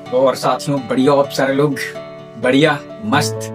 और साथियों बढ़िया, आप सारे लोग बढ़िया मस्त,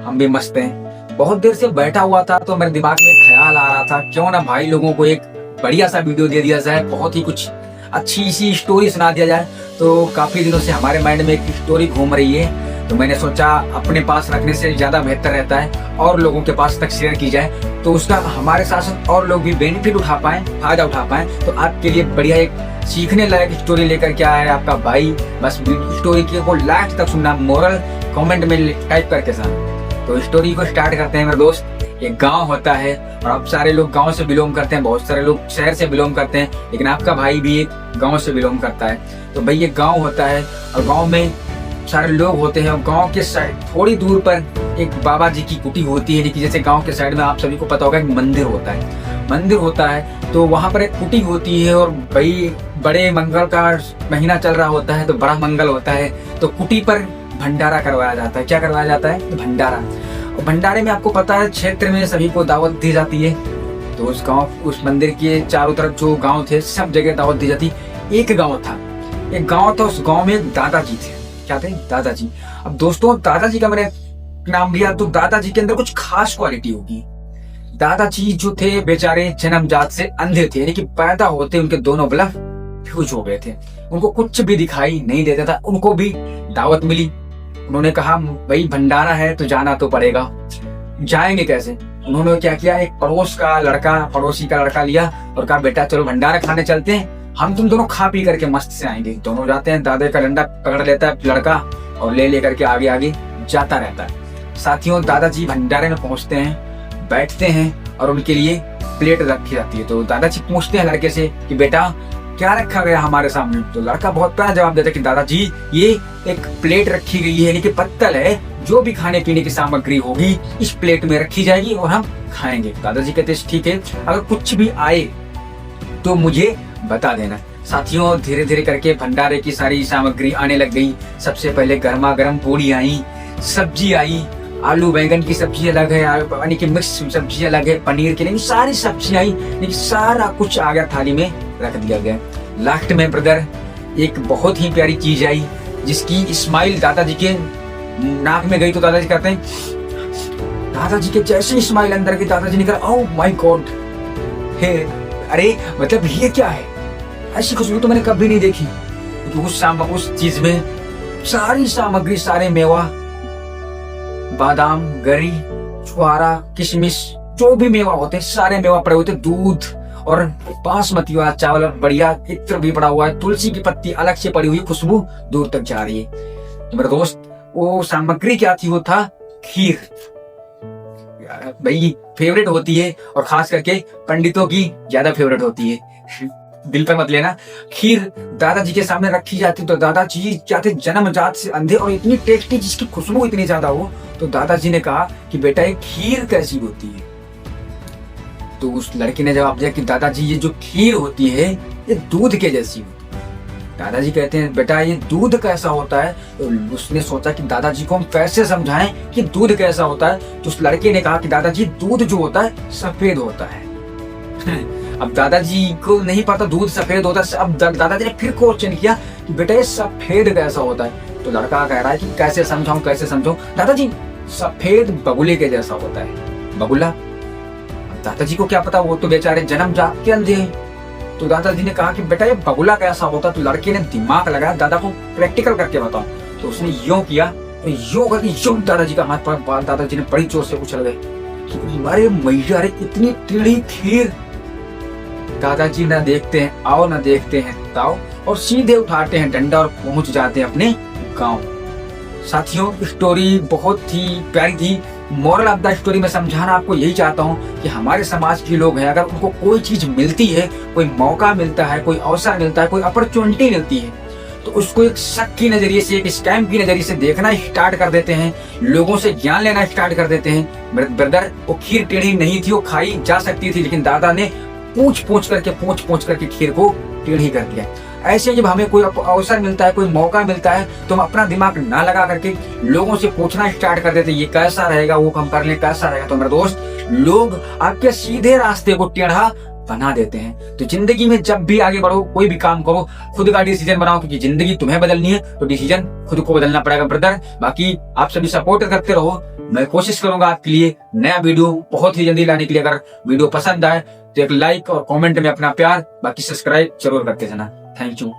हम भी मस्त हैं। बहुत देर से बैठा हुआ था तो मेरे दिमाग में ख्याल आ रहा था क्यों ना भाई लोगों को एक बढ़िया सा वीडियो दे दिया जाए, बहुत ही कुछ अच्छी सी स्टोरी सुना दिया जाए। तो काफी दिनों से हमारे माइंड में एक स्टोरी घूम रही है, तो मैंने सोचा अपने पास रखने से ज्यादा बेहतर रहता है और लोगों के पास तक शेयर की जाए, तो उसका हमारे साथ साथ और लोग भी बेनिफिट उठा पाए, फायदा उठा पाए। तो आपके लिए बढ़िया एक सीखने लायक स्टोरी लेकर के आया है आपका भाई। बस स्टोरी को लास्ट तक सुनना, मोरल कमेंट में टाइप करके साथ। तो स्टोरी को स्टार्ट करते हैं मेरे दोस्त। एक गांव होता है और आप सारे लोग गांव से बिलोंग करते हैं, बहुत सारे लोग शहर से बिलोंग करते हैं, लेकिन आपका भाई भी एक गांव से बिलोंग करता है। तो भाई ये गांव होता है और गांव में सारे लोग होते हैं और गांव के साइड थोड़ी दूर पर एक बाबा जी की कुटी होती है। जैसे गांव के साइड में आप सभी को पता होगा एक मंदिर होता है, तो वहां पर एक कुटी होती है। और भाई बड़े मंगल का महीना चल रहा होता है, तो बड़ा मंगल होता है, तो कुटी पर भंडारा करवाया जाता है। क्या करवाया जाता है? तो भंडारा। और भंडारे में आपको पता है क्षेत्र में सभी को दावत दी जाती है। तो उस मंदिर के चारों तरफ जो गांव थे सब जगह दावत दी जाती। एक गांव था, उस गांव में दादाजी थे। क्या थे? दादाजी। अब दोस्तों दादाजी का मैंने नाम लिया तो दादाजी के अंदर कुछ खास क्वालिटी होगी। दादाजी जो थे बेचारे जन्मजात से अंधे थे, यानी कि पैदा होते उनके दोनों बलफ फ्यूज हो गए थे, उनको कुछ भी दिखाई नहीं देता था। उनको भी दावत मिली, उन्होंने कहा भाई भंडारा है तो जाना तो पड़ेगा, जाएंगे कैसे? उन्होंने क्या किया, एक पड़ोसी का लड़का लिया और कहा बेटा चलो भंडारा खाने चलते हैं, हम तुम दोनों खा पी करके मस्त से आएंगे। दोनों जाते हैं, दादा का डंडा पकड़ लेता है लड़का और ले करके आगे आगे जाता रहता है। साथियों दादाजी भंडारे में पहुंचते हैं, बैठते हैं और उनके लिए प्लेट रखी जाती है। तो दादाजी पूछते हैं लड़के से कि बेटा क्या रखा गया हमारे सामने? तो लड़का बहुत प्यारा जवाब देता है कि दादाजी ये एक प्लेट रखी गई है, यानी कि पत्तल है, जो भी खाने पीने की सामग्री होगी इस प्लेट में रखी जाएगी और हम खाएंगे। दादाजी कहते हैं ठीक है, अगर कुछ भी आए तो मुझे बता देना। साथियों धीरे धीरे करके भंडारे की सारी सामग्री आने लग गई। सबसे पहले गर्मा गर्म पूड़ी आई, सब्जी आई, आलू बैंगन की सब्जी अलग है, यानी कि मिक्स सब्जी अलग है, पनीर की नहीं, सारी सब्जी आई, लेकिन सारा कुछ आ गया थाली में रख दिया गया। लास्ट में ब्रदर एक बहुत ही प्यारी चीज आई जिसकी स्माइल दादाजी के नाक में गई। तो दादाजी कहते हैं, दादाजी के जैसे स्माइल अंदर की, दादाजी ने कहा ओह माय गॉड, हे अरे मतलब ये क्या है? ऐसी खुशबू तो मैंने कभी नहीं देखी। उस चीज में सारी सामग्री, सारे मेवा, बादाम, गरी, छुआरा, किशमिश, जो भी मेवा होते सारे मेवा पड़े होते, दूध और बासमती वाला चावल और बढ़िया इत्र भी पड़ा हुआ है, तुलसी की पत्ती अलग से पड़ी हुई, खुशबू दूर तक जा रही है। तो मेरे दोस्त वो सामग्री क्या थी? वो था खीर। भाई फेवरेट होती है और खास करके पंडितों की ज्यादा फेवरेट होती है, दिल पर मत लेना। खीर दादाजी के सामने रखी जाती, तो दादाजी चाहते जन्मजात से अंधे और इतनी टेस्टी जिसकी खुशबू इतनी ज्यादा हो, तो दादाजी ने कहा कि बेटा ये खीर कैसी होती है? तो उस लड़के ने जवाब दिया कि दादाजी ये जो खीर होती है ये दूध के जैसी होती है। दादाजी कहते हैं बेटा ये दूध कैसा होता है? तो उसने सोचा कि दादाजी को हम कैसे समझाएं कि दूध कैसा होता है। तो उस लड़के ने कहा कि दादाजी दूध जो होता है सफेद होता है। अब दादाजी को नहीं पता दूध सफेद होता है। अब दादाजी ने फिर क्वेश्चन किया कि बेटा ये सफेद कैसा होता है? तो लड़का कह रहा है कि कैसे समझाऊं? दादाजी सफेद बगुले के जैसा होता है। बगुला? दादाजी को क्या पता, वो तो बेचारे जन्मजात के अंधे हैं। तो दादाजी ने कहा कि बेटा ये बगुला कैसा होता? तो लड़के ने दिमाग लगाया, दादा को प्रैक्टिकल करके बताओ। तो उसने यूं किया, यूं दादाजी का हाथ पर, दादाजी ने बड़ी जोर से उछल गए कि अरे मैया रे इतनी टेढ़ी खीर। दादाजी ना देखते हैं आओ ना देखते हैं ताओ और सीधे उठाते हैं डंडा और पहुंच जाते हैं अपने गांव। साथियों स्टोरी बहुत ही प्यारी थी। मोरल ऑफ द स्टोरी में समझाना आपको यही चाहता हूँ कि हमारे समाज के लोग हैं, अगर उनको कोई चीज मिलती है, कोई मौका मिलता है, कोई अवसर मिलता है, कोई अपॉर्चुनिटी मिलती है, तो उसको एक शक की नजरिए से, एक स्कैम की नजरिए से देखना स्टार्ट कर देते हैं, लोगों से ज्ञान लेना स्टार्ट कर देते हैं। ब्रदर वो खीर टेढ़ी नहीं थी, वो खाई जा सकती थी, लेकिन दादा ने पूछ करके खीर को टेढ़ी कर दिया। ऐसे जब हमें कोई अवसर मिलता है, कोई मौका मिलता है, तो हम अपना दिमाग ना लगा करके लोगों से पूछना स्टार्ट कर देते हैं ये कैसा रहेगा, वो हम कर लें कैसा रहेगा। तो मेरे दोस्त लोग आपके सीधे रास्ते को टेढ़ा बना देते हैं। तो जिंदगी में जब भी आगे बढ़ो, कोई भी काम करो, खुद का डिसीजन बनाओ, क्योंकि जिंदगी तुम्हें बदलनी है तो डिसीजन खुद को बदलना पड़ेगा ब्रदर। बाकी आप सभी सपोर्ट करते रहो, मैं कोशिश करूंगा आपके लिए नया वीडियो बहुत ही जल्दी लाने के लिए। अगर वीडियो पसंद आए तो एक लाइक और कमेंट में अपना प्यार, बाकी सब्सक्राइब जरूर करते जाना। Thank you.